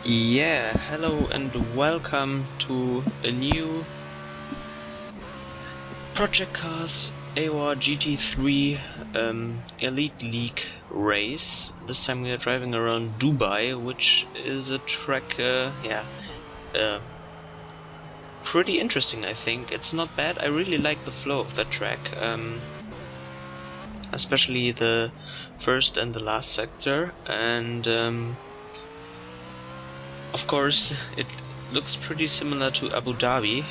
Yeah, hello and welcome to a new Project Cars AOR GT3 Elite League race. This time we are driving around Dubai, which is a track, pretty interesting, I think. It's not bad. I really like the flow of that track, especially the first and the last sector, and of course, it looks pretty similar to Abu Dhabi.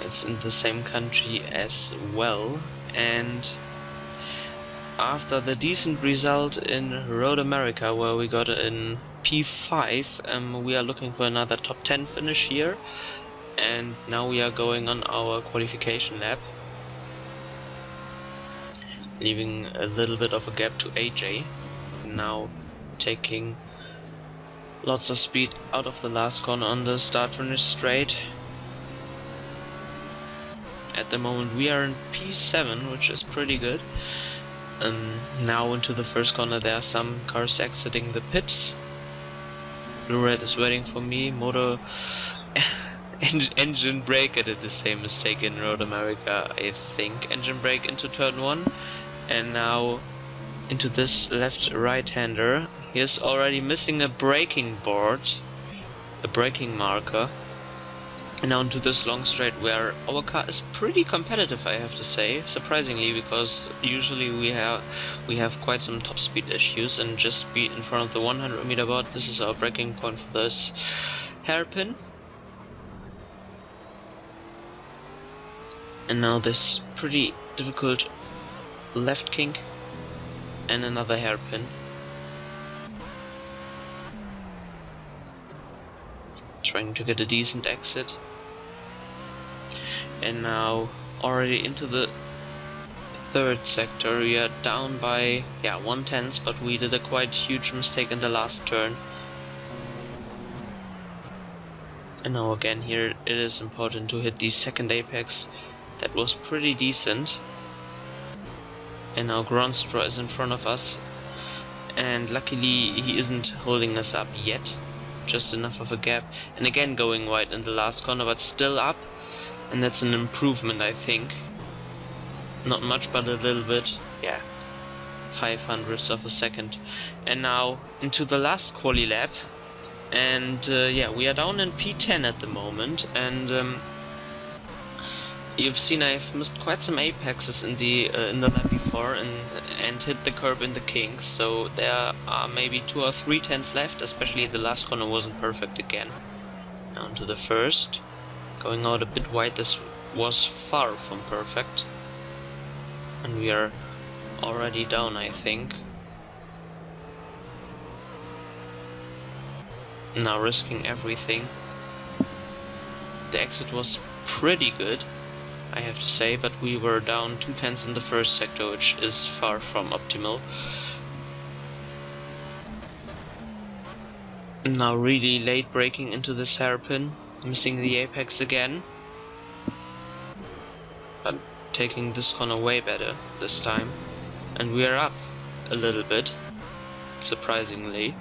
It's in the same country as well. And after the decent result in Road America, where we got in P5, we are looking for another top 10 finish here. And now we are going on our qualification lap, leaving a little bit of a gap to AJ. Now taking lots of speed out of the last corner on the start-finish straight. At the moment we are in P7, which is pretty good. Now into the first corner there are some cars exiting the pits. Blue Red is waiting for me. Motor engine brake. I did the same mistake in Road America, I think. Engine brake into turn 1, and now into this left-right-hander. He is already missing a braking board, a braking marker. And now into this long straight where our car is pretty competitive, I have to say, surprisingly, because usually we have quite some top speed issues and just speed in front of the 100-meter board. This is our braking point for this hairpin. And now this pretty difficult left kink and another hairpin. Trying to get a decent exit. And now already into the third sector. We are down by 1/10, but we did a quite huge mistake in the last turn. And now again here it is important to hit the second apex. That was pretty decent. And now Gronstra is in front of us, and luckily he isn't holding us up yet. Just enough of a gap, and again going wide in the last corner, but still up, and that's an improvement, I think. Not much, but a little bit. 0.05 of a second. And now into the last quali lap, and we are down in P10 at the moment, and you've seen I've missed quite some apexes in the lap before, and hit the curb in the kinks, so there are maybe 2 or 3 tenths left, especially the last corner wasn't perfect again. Down to the first, going out a bit wide. This was far from perfect, and we are already down, I think. Now risking everything. The exit was pretty good, I have to say, but we were down 2 tenths in the first sector, which is far from optimal. Now really late braking into this hairpin, missing the apex again, but taking this corner way better this time. And we are up a little bit, surprisingly.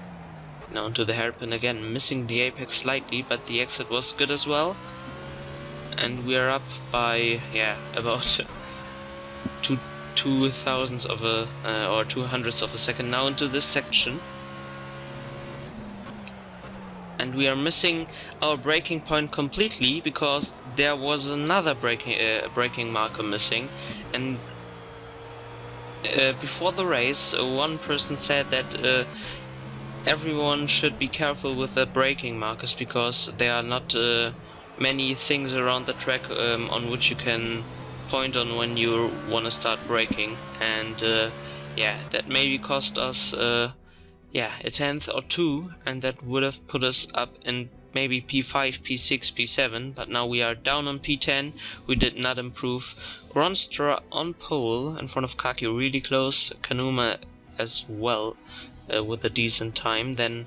Now into the hairpin again, missing the apex slightly, but the exit was good as well. And we are up by about 2 thousandths of a or 200ths of a second now into this section, and we are missing our braking point completely because there was another braking marker missing. And before the race, one person said that everyone should be careful with the braking markers because there are not many things around the track on which you can point on when you want to start braking, and that maybe cost us a tenth or 2, and that would have put us up in maybe P5, P6, P7, but now we are down on P10. We did not improve. Gronstra on pole in front of Kaki, really close. Kanuma as well with a decent time. Then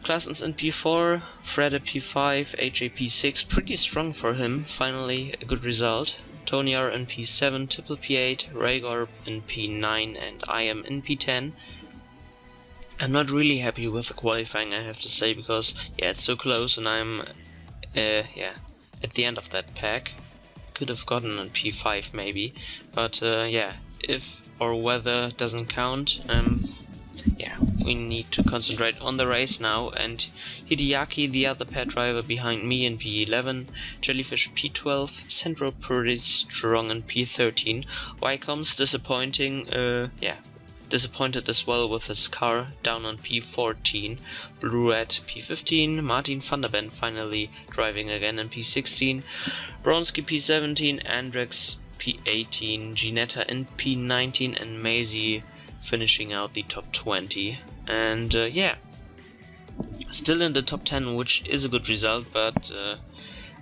Klassen's in P4, Fred at P5, AJ P6, pretty strong for him, finally a good result. Tony R in P7, Tipple P8, Rhaegar in P9, and I am in P10. I'm not really happy with the qualifying, I have to say, because yeah, it's so close and I'm yeah, at the end of that pack. Could have gotten a P5 maybe, but yeah, if our weather doesn't count, yeah, we need to concentrate on the race now. And Hideaki, the other pad driver behind me, in P11, Jellyfish P12, Centro pretty strong in P13, Wycombe's disappointing, yeah, disappointed as well with his car, down on P14, Blue Red P15, Martin van der Ven finally driving again in P16, Bronski P17, Andrex P18, Ginetta in P19, and Maisie finishing out the top 20. And yeah, still in the top 10, which is a good result, but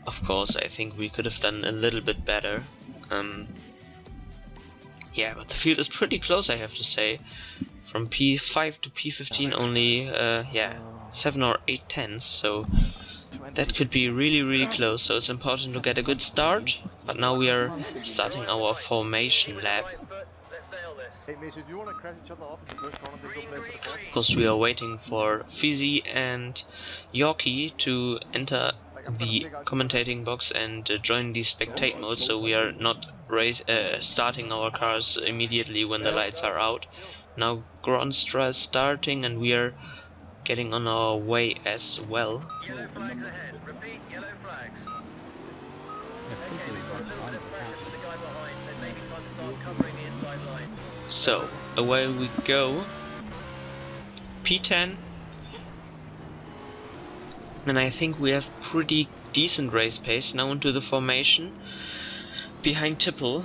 of course I think we could have done a little bit better. Yeah, but the field is pretty close, I have to say. From P5 to P15 only, yeah, 7 or 8 tenths, so that could be really close, so it's important to get a good start. But now we are starting our formation lap. Of course, we are waiting for Fizzy and Yorkie to enter the commentating box and join the spectate mode, so we are not starting our cars immediately when the lights are out. Now Gronstra is starting and we are getting on our way as well. Yellow flags ahead. Repeat, yellow flags. So, away we go. P10. And I think we have pretty decent race pace now into the formation. Behind Tipple.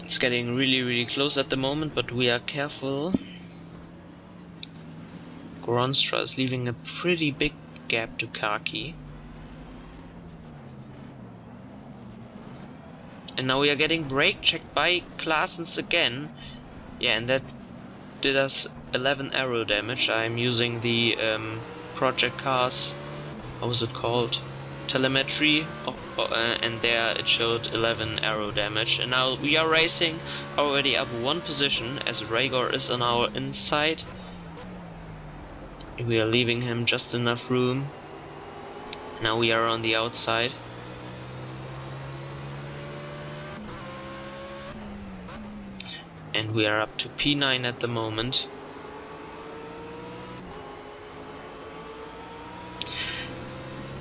It's getting really close at the moment, but we are careful. Gronstra is leaving a pretty big gap to Kaki. And now we are getting brake checked by Claessens again. Yeah, and that did us 11 aero damage. I'm using the Project Cars, how was it called? Telemetry, and there it showed 11 aero damage. And now we are racing already up one position as Rhaegar is on our inside. We are leaving him just enough room. Now we are on the outside. And we are up to P9 at the moment.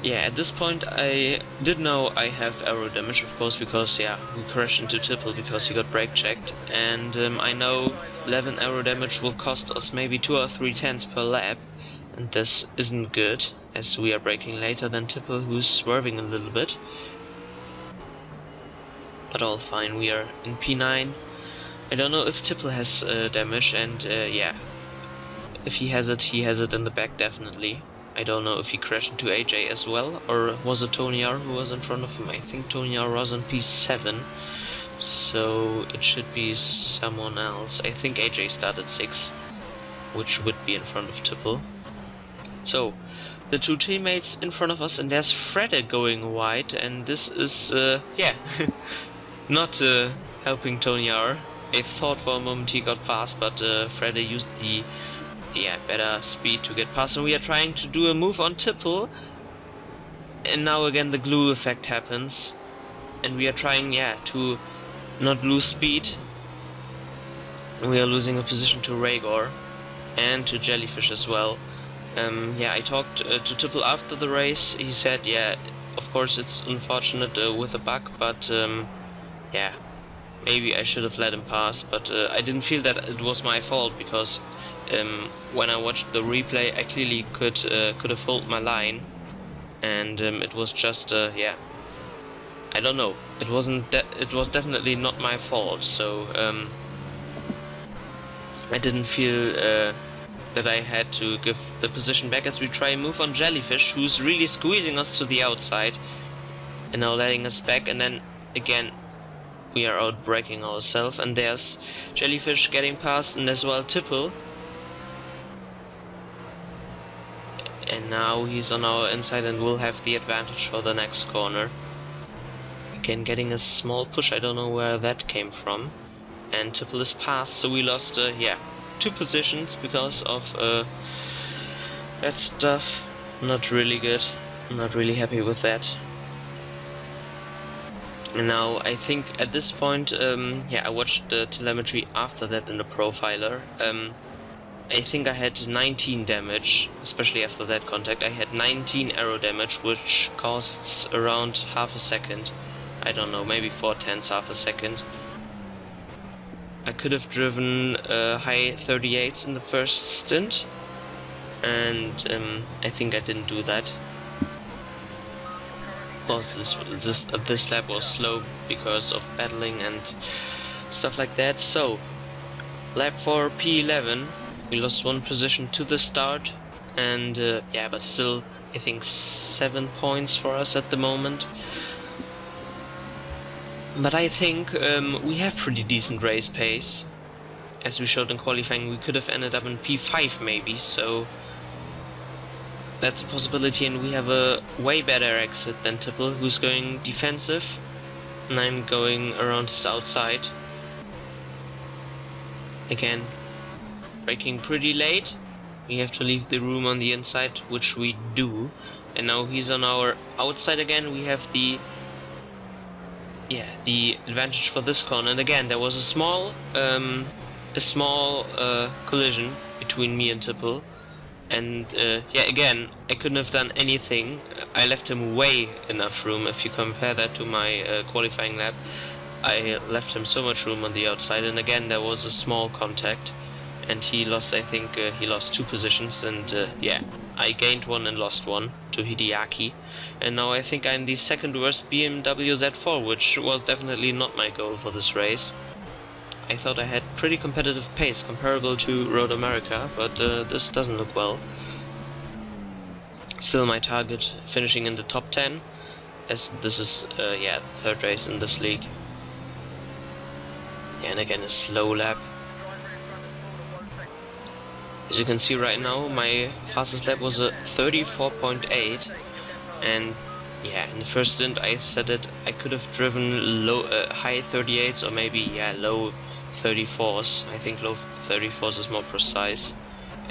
Yeah, at this point I did know I have aero damage, of course, because yeah, we crashed into Tipple because he got brake checked. And I know 11 aero damage will cost us maybe 2 or 3 tenths per lap. And this isn't good, as we are braking later than Tipple, who's swerving a little bit. But all fine, we are in P9. I don't know if Tipple has damage, and yeah, if he has it in the back definitely. I don't know if he crashed into AJ as well, or was it Tony R who was in front of him? I think Tony R was on P7, so it should be someone else. I think AJ started 6th, which would be in front of Tipple. So, the two teammates in front of us, and there's Fredde going wide, and this is, yeah, not helping Tony R. I thought for a moment he got past, but Fredde used the better speed to get past, and we are trying to do a move on Tipple, and now again the glue effect happens, and we are trying, to not lose speed. We are losing a position to Rhaegar and to Jellyfish as well. I talked to Tipple after the race. He said, of course it's unfortunate with the bug, but maybe I should have let him pass, but I didn't feel that it was my fault, because when I watched the replay I clearly could have held my line, and it was just I don't know, it was definitely not my fault, so I didn't feel that I had to give the position back, as we try and move on Jellyfish, who's really squeezing us to the outside and now letting us back, and then again we are out braking ourselves, and there's Jellyfish getting past, and as well Tipple. And now he's on our inside and will have the advantage for the next corner. Again, getting a small push, I don't know where that came from. and Tipple is passed, so we lost, yeah, 2 positions because of that stuff. Not really good. I'm not really happy with that. And now I think at this point, yeah, I watched the telemetry after that in the profiler. I think I had 19 damage, especially after that contact. I had 19 arrow damage, which costs around half a second. I don't know, maybe 4/10 half a second. I could have driven high 38s in the first stint, and I think I didn't do that. Of course, this lap was slow because of battling and stuff like that. So, lap for P11, we lost 1 position to the start, and yeah, but still, I think 7 points for us at the moment. But I think we have pretty decent race pace. As we showed in qualifying, we could have ended up in P5 maybe, so that's a possibility, and we have a way better exit than Tipple, who's going defensive, and I'm going around his outside. Again, braking pretty late. We have to leave the room on the inside, which we do, and now he's on our outside again. We have the advantage for this corner, and again there was a small collision between me and Tipple, and yeah, again I couldn't have done anything. I left him way enough room. If you compare that to my qualifying lap, I left him so much room on the outside, and again there was a small contact, and he lost, I think he lost 2 positions, and yeah, I gained 1 and lost 1 to Hideaki, and now I think I'm the second worst BMW Z4, which was definitely not my goal for this race. I thought I had pretty competitive pace, comparable to Road America, but this doesn't look well. Still my target, finishing in the top 10, as this is yeah, the 3rd race in this league. Yeah, and again a slow lap. As you can see right now, my fastest lap was a 34.8, and yeah, in the first stint I said that I could have driven low, high 38s, or maybe, yeah, low 34s. I think low 34s is more precise.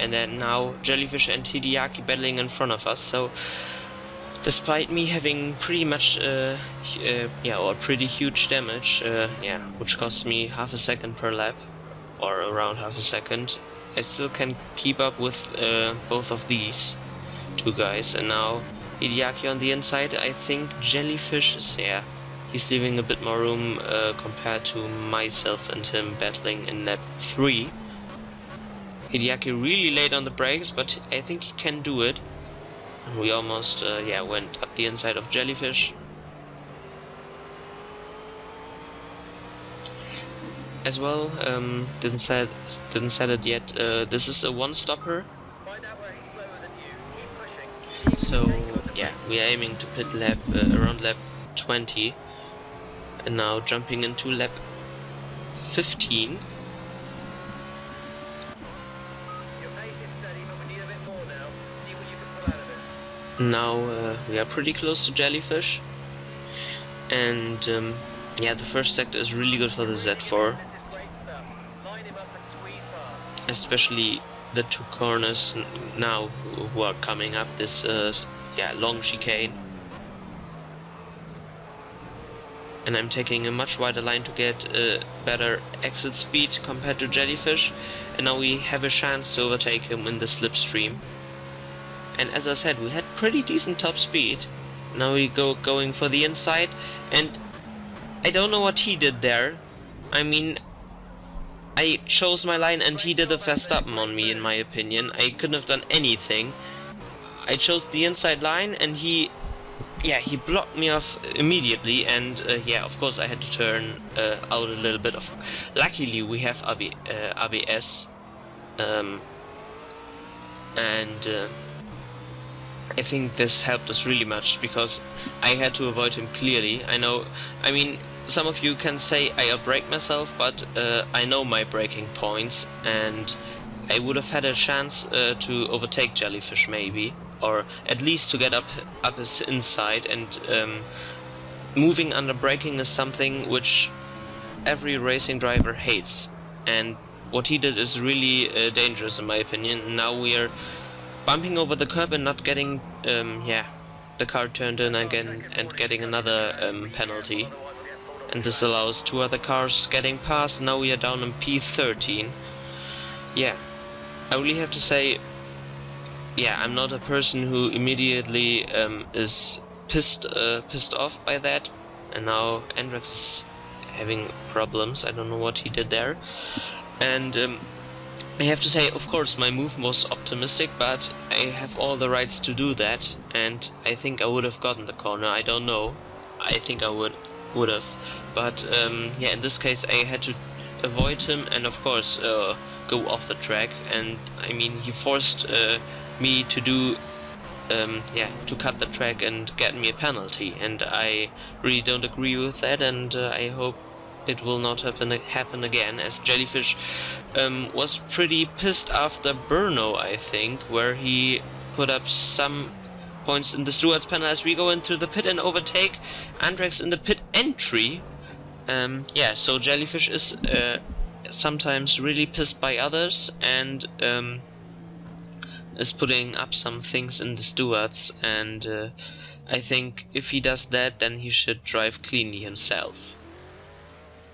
And then now Jellyfish and Hideaki battling in front of us, so despite me having pretty much, yeah, or pretty huge damage, yeah, which cost me half a second per lap, or around half a second, I still can keep up with both of these 2 guys. And now Hideaki on the inside. I think Jellyfish is, yeah, he's leaving a bit more room compared to myself and him battling in lap 3. Hideaki really late on the brakes, but I think he can do it. And we almost, yeah, went up the inside of Jellyfish. As well, didn't said it yet. This is a 1-stopper. So yeah, we are aiming to pit lap around lap 20, and now jumping into lap 15. Your pace is steady, but we need a bit more now. See what you can pull out of it. Now we are pretty close to Jellyfish, and yeah, the first sector is really good for the Z4. Especially the 2 corners now who are coming up this yeah, long chicane. And I'm taking a much wider line to get better exit speed compared to Jellyfish, and now we have a chance to overtake him in the slipstream. And as I said, we had pretty decent top speed. Now we going for the inside, and I don't know what he did there. I mean, I chose my line and he did a Verstappen on me, in my opinion. I couldn't have done anything. I chose the inside line and he blocked me off immediately, and yeah, of course I had to turn out a little bit. Luckily we have ABS, and I think this helped us really much, because I had to avoid him clearly. I mean, some of you can say I outbrake myself, but I know my braking points, and I would have had a chance to overtake Jellyfish maybe, or at least to get up his inside. And moving under braking is something which every racing driver hates, and what he did is really dangerous in my opinion. Now we are bumping over the curb and not getting the car turned in again and getting another penalty, and this allows 2 other cars getting past. Now we are down on P13. Yeah, I really have to say, yeah, I'm not a person who immediately is pissed off by that, and now Andrex is having problems. I don't know what he did there, and I have to say, of course, my move was optimistic, but I have all the rights to do that, and I think I would have gotten the corner. I don't know. I think I would have, but yeah, in this case I had to avoid him and of course go off the track. And I mean, he forced me to do to cut the track and get me a penalty, and I really don't agree with that, and I hope it will not happen again, as Jellyfish was pretty pissed after Brno, I think, where he put up some points in the stewards panel as we go into the pit and overtake Andrex in the pit entry. Yeah, so Jellyfish is sometimes really pissed by others, and is putting up some things in the stewards, and I think if he does that, then he should drive cleanly himself.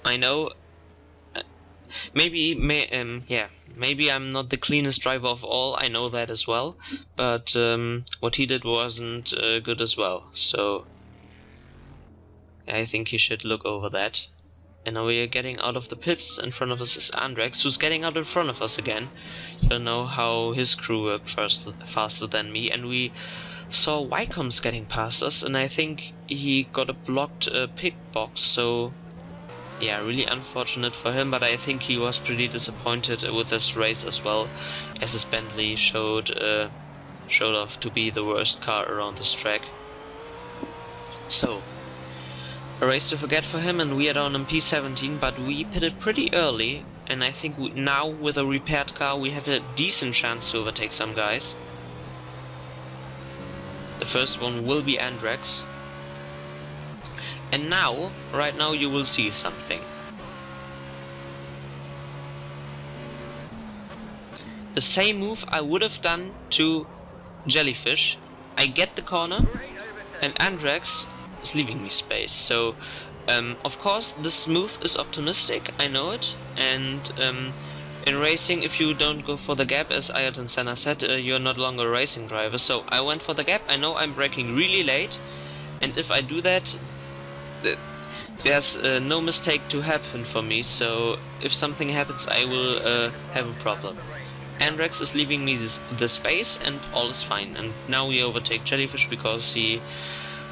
I know, maybe I'm not the cleanest driver of all, I know that as well, but what he did wasn't good as well, so I think he should look over that. And now we are getting out of the pits. In front of us is Andrex, who's getting out in front of us again. You don't know how his crew worked faster than me, and we saw Wycombs getting past us, and I think he got a blocked pit box, so yeah, really unfortunate for him, but I think he was pretty disappointed with this race as well, as his Bentley showed off to be the worst car around this track. So, a race to forget for him, and we are down on P17, but we pitted pretty early, and I think now with a repaired car we have a decent chance to overtake some guys. The first one will be Andrex. And now, right now, you will see something. The same move I would have done to Jellyfish. I get the corner, and Andrex is leaving me space. So, of course, this move is optimistic, I know it. And in racing, if you don't go for the gap, as Ayrton Senna said, you're no longer a racing driver. So, I went for the gap. I know I'm braking really late, and if I do that, there's no mistake to happen for me, so if something happens I will have a problem. Andrex is leaving me the space and all is fine, and now we overtake Jellyfish because he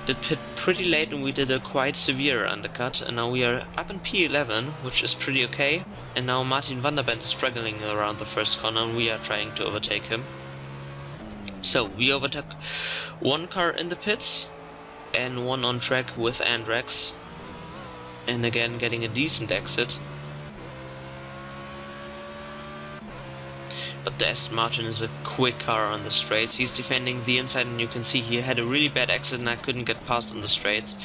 did pit pretty late and we did a quite severe undercut, and now we are up in P11, which is pretty okay, and now Martin van der Bent is struggling around the first corner and we are trying to overtake him. So we overtook one car in the pits and one on track with Andrex, and again getting a decent exit. But the Aston Martin is a quick car on the straights. He's defending the inside, and you can see he had a really bad exit and I couldn't get past on the straights.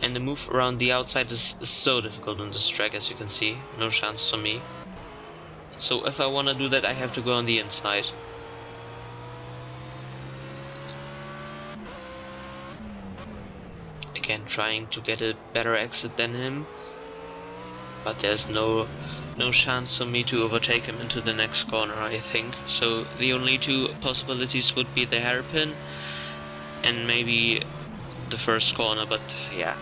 And the move around the outside is so difficult on this track, as you can see. No chance for me. So if I want to do that, I have to go on the inside. Again, trying to get a better exit than him, but there's no chance for me to overtake him into the next corner, I think. So the only two possibilities would be the hairpin and maybe the first corner, but yeah,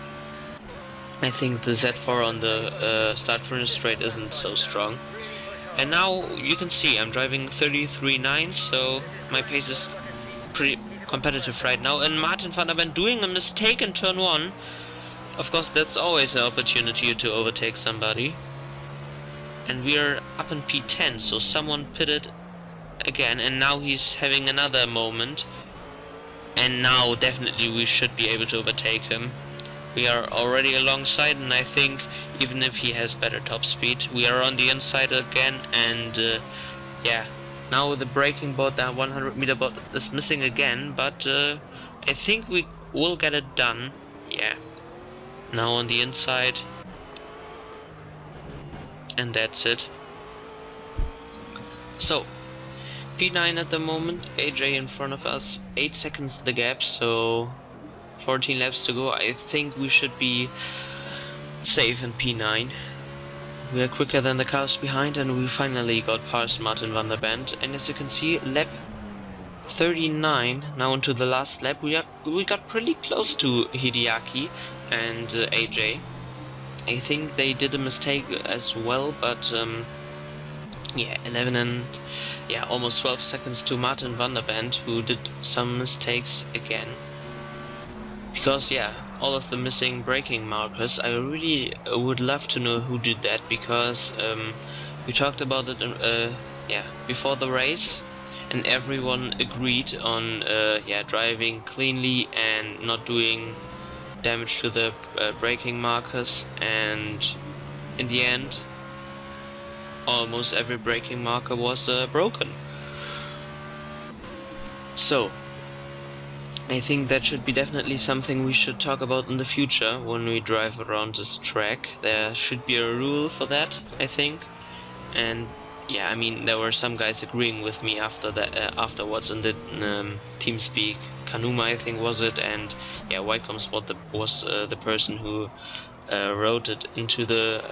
I think the Z4 on the start finish straight isn't so strong. And now you can see I'm driving 33.9, so my pace is pretty competitive right now, and Martin van der Bent doing a mistake in turn 1. Of course, that's always an opportunity to overtake somebody. And we're up in P10, so someone pitted again, and now he's having another moment. And now definitely we should be able to overtake him. We are already alongside, and I think even if he has better top speed, we are on the inside again, and yeah. Now the braking board, that 100 meter board, is missing again, but I think we will get it done. Yeah. Now on the inside. and that's it. So, P9 at the moment, AJ in front of us, 8 seconds the gap, so 14 laps to go. I think we should be safe in P9. We are quicker than the cars behind, and we finally got past Martin van der Bent. And as you can see, lap 39, now into the last lap, we got pretty close to Hideaki and AJ. I think they did a mistake as well, but yeah, 11 and yeah, almost 12 seconds to Martin van der Bent, who did some mistakes again. Because yeah, all of the missing braking markers, I really would love to know who did that, because we talked about it yeah, before the race, and everyone agreed on yeah, driving cleanly and not doing damage to the braking markers, and in the end almost every braking marker was broken. So I think that should be definitely something we should talk about in the future when we drive around this track. There should be a rule for that, I think. And yeah, I mean, there were some guys agreeing with me after that, afterwards in the TeamSpeak. Kanuma, I think, was it, and yeah, Wycombs was the person who wrote it into the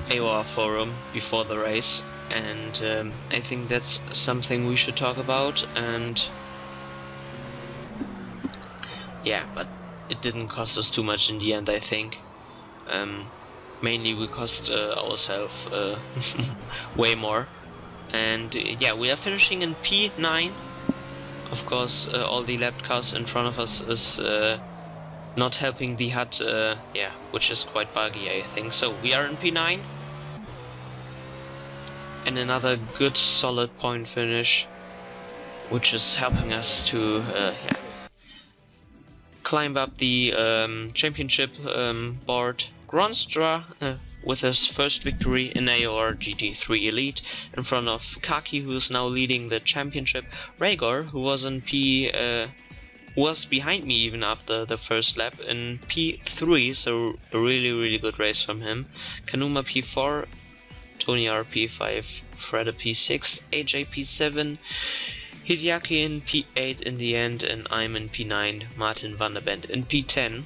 AOR forum before the race. And I think that's something we should talk about. And yeah, but it didn't cost us too much in the end, I think. Mainly we cost ourselves way more. And yeah, we are finishing in P9. Of course, all the lapped cars in front of us is not helping the HUD, yeah, which is quite buggy, I think. So we are in P9. And another good solid point finish, which is helping us to yeah, climb up the championship board. Gronstra with his first victory in AOR GT3 Elite in front of Kaki, who is now leading the championship. Rhaegar, who was in was behind me even after the first lap, in P3, so a really good race from him. Kanuma P4, Tony R P5, Fredda P6, AJ P7, Hideaki in P8 in the end, and I'm in P9, Martin van der Bent in P10.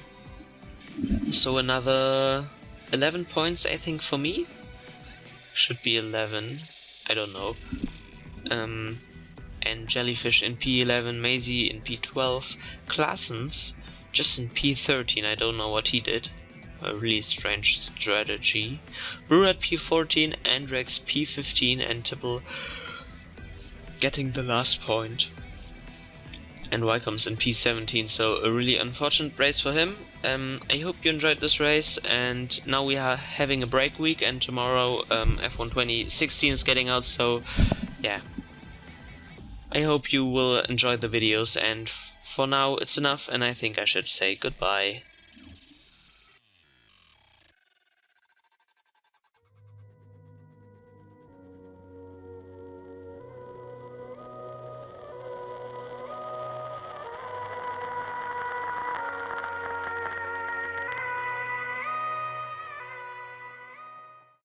So another 11 points, I think, for me. Should be 11, I don't know. And Jellyfish in P11, Maisie in P12, Claessens just in P13, I don't know what he did. A really strange strategy. Brewer at P14, Andrex P15, and Tipple getting the last point. And Wycombs in P17, so a really unfortunate race for him. I hope you enjoyed this race, and now we are having a break week, and tomorrow F1 2016 is getting out, so yeah. I hope you will enjoy the videos, and for now it's enough, and I think I should say goodbye.